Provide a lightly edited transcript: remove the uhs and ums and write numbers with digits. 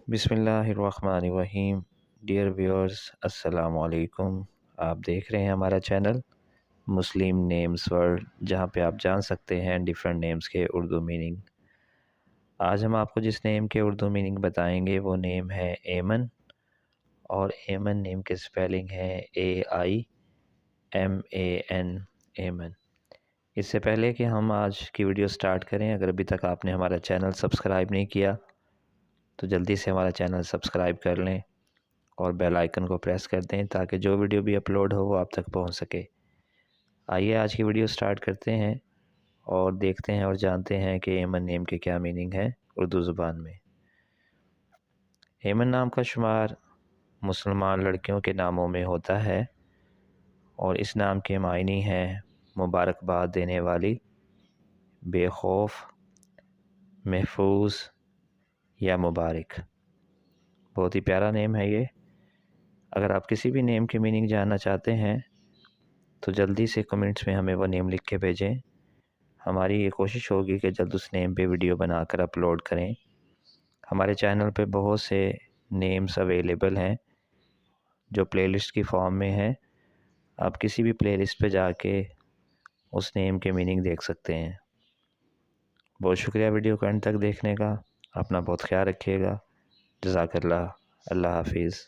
बिस्मिल्लाहिर्रहमानिर्रहीम। Dear viewers, अस्सलाम वालेकुम। आप देख रहे हैं हमारा चैनल मुस्लिम नेम्स वर्ल्ड, जहां पे आप जान सकते हैं डिफरेंट नेम्स के उर्दू मीनिंग। आज हम आपको जिस नेम के उर्दू मीनिंग बताएंगे वो नेम है ऐमन, और ऐमन नेम के स्पेलिंग है AIMAN, ऐमन। इससे पहले कि हम आज की वीडियो स्टार्ट करें, अगर अभी तक आपने हमारा चैनल सब्सक्राइब नहीं किया तो जल्दी से हमारा चैनल सब्सक्राइब कर लें और बेल आइकन को प्रेस कर दें ताकि जो वीडियो भी अपलोड हो वो आप तक पहुंच सके। आइए आज की वीडियो स्टार्ट करते हैं और देखते हैं और जानते हैं कि ऐमन नेम के क्या मीनिंग है उर्दू ज़ुबान में। ऐमन नाम का शुमार मुसलमान लड़कियों के नामों में होता है और इस नाम के मायने हैं मुबारकबाद देने वाली, बेखौफ, महफूज या मुबारक। बहुत ही प्यारा नेम है ये। अगर आप किसी भी नेम के मीनिंग जानना चाहते हैं तो जल्दी से कमेंट्स में हमें वो नेम लिख के भेजें। हमारी ये कोशिश होगी कि जल्द उस नेम पे वीडियो बनाकर अपलोड करें। हमारे चैनल पे बहुत से नेम्स अवेलेबल हैं जो प्लेलिस्ट की फॉर्म में हैं। आप किसी भी प्लेलिस्ट पे जाके उस नेम के मीनिंग देख सकते हैं। बहुत शुक्रिया वीडियो को अंत तक देखने का। अपना बहुत ख्याल रखिएगा। जज़ाकल्लाह। अल्लाह हाफिज़।